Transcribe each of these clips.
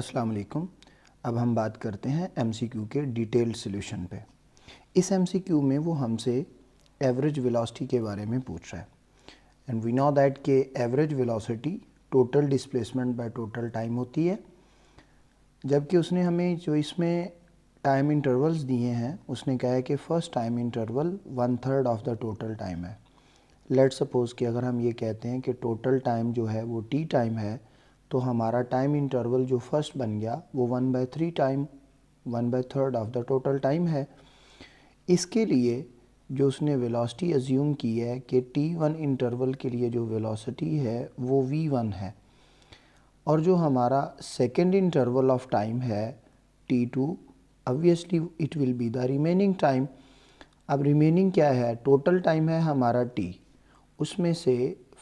अस्सलाम वालेकुम। अब हम बात करते हैं एमसीक्यू के डिटेल्ड सॉल्यूशन पे। इस एमसीक्यू में वो हमसे एवरेज वेलोसिटी के बारे में पूछ रहा है एंड वी नो दैट के average velocity total displacement by total time होती है। जबकि उसने हमें जो इसमें टाइम इंटरवल्स दिए हैं उसने कहा है कि first time interval 1/3 of the total time है। लेट्स सपोज़ कि अगर हम ये कहते हैं कि टोटल टाइम जो है वो टी टाइम है, तो हमारा टाइम इंटरवल जो फर्स्ट बन गया वो 1/3 time 1/3 of the total time है। इसके लिए जो उसने वेलोसिटी अज्यूम की है कि t1 इंटरवल के लिए जो वेलोसिटी है वो v1 है, और जो हमारा सेकेंड इंटरवल ऑफ टाइम है t2, obviously it will be the remaining time. अब रिमेनिंग क्या है? टोटल टाइम है हमारा t, उसमें से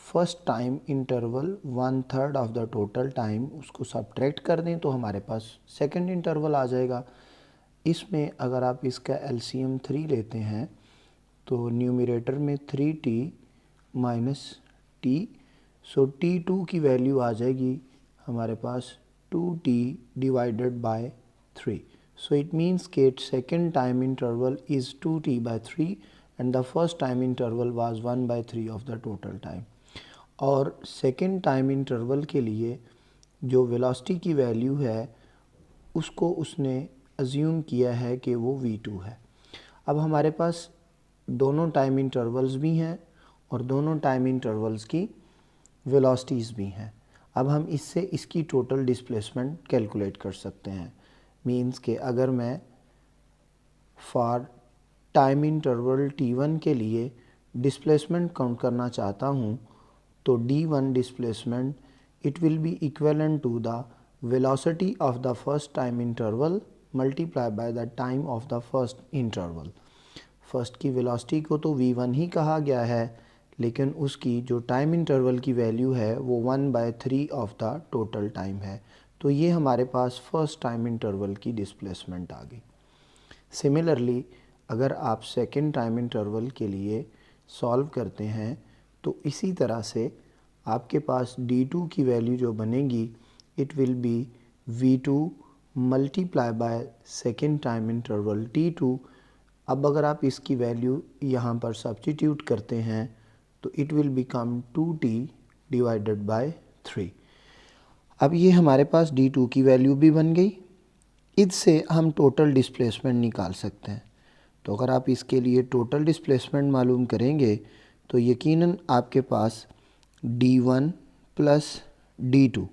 first time interval 1/3 of the total time उसको सब्ट्रैक्ट कर दें तो हमारे पास सेकंड इंटरवल आ जाएगा। इसमें अगर आप इसका एलसीएम 3 लेते हैं तो न्यूमरेटर में 3t माइनस t, सो t2 की वैल्यू आ जाएगी हमारे पास 2t divided by 3। So it means के second time interval is 2t/3 and the first time interval was 1/3 of the total time। और सेकेंड टाइम इंटरवल के लिए जो वेलोसिटी की वैल्यू है उसको उसने अज्यूम किया है कि वो v2 है। अब हमारे पास दोनों टाइम इंटरवल्स भी हैं और दोनों टाइम इंटरवल्स की वेलोसिटीज़ भी हैं। अब हम इससे इसकी टोटल डिस्प्लेसमेंट कैलकुलेट कर सकते हैं। मीन्स के अगर मैं फॉर टाइम इंटरवल t1 के लिए डिस्प्लेसमेंट काउंट करना चाहता हूँ तो d1 displacement it will be equivalent to the velocity of the first time interval multiply by the time of the first interval. First की वेलोसिटी को तो v1 ही कहा गया है, लेकिन उसकी जो टाइम इंटरवल की वैल्यू है वो 1/3 ऑफ द टोटल टाइम है। तो ये हमारे पास फर्स्ट टाइम इंटरवल की डिस्प्लेसमेंट आ गई। सिमिलरली अगर आप सेकेंड टाइम इंटरवल के लिए सॉल्व करते हैं तो इसी तरह से आपके पास d2 की वैल्यू जो बनेगी it will B v2 multiply by second time interval t2। अब अगर आप इसकी वैल्यू यहाँ पर सब्स्टिट्यूट करते हैं तो it will become 2t divided by 3। अब ये हमारे पास d2 की वैल्यू भी बन गई। इससे हम टोटल डिस्प्लेसमेंट निकाल सकते हैं। तो अगर आप इसके लिए टोटल डिस्प्लेसमेंट मालूम करेंगे तो यकीनन आपके पास d1 प्लस d2,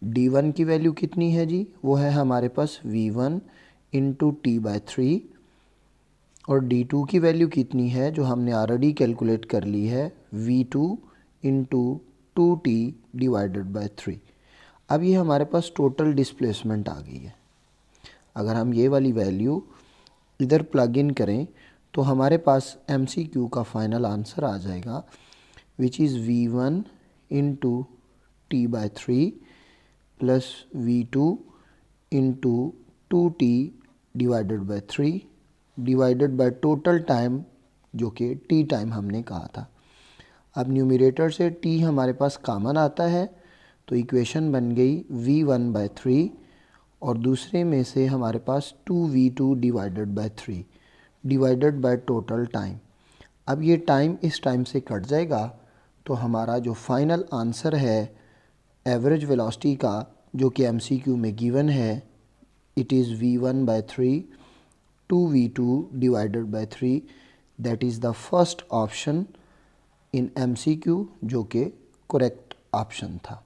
d1 की वैल्यू कितनी है जी? वो है हमारे पास v1 इंटू t/3, और d2 की वैल्यू कितनी है जो हमने ऑलरेडी कैलकुलेट कर ली है v2 into 2t divided by 3। अब ये हमारे पास टोटल डिस्प्लेसमेंट आ गई है। अगर हम ये वाली वैल्यू इधर प्लग इन करें तो हमारे पास एमसीक्यू का फाइनल आंसर आ जाएगा which is v1 into t/3 plus v2 into 2t divided by 3 divided by total time जो कि t टाइम हमने कहा था। अब न्यूमरेटर से t हमारे पास कॉमन आता है तो इक्वेशन बन गई v1/3 और दूसरे में से हमारे पास 2v2 divided by 3 divided by total time. अब ये टाइम इस टाइम से कट जाएगा तो हमारा जो फाइनल आंसर है एवरेज वेलोसिटी का जो कि एमसीक्यू में गिवन है it is v1/3 2v2 divided by 3, that is the first option in MCQ जो कि करेक्ट ऑप्शन था।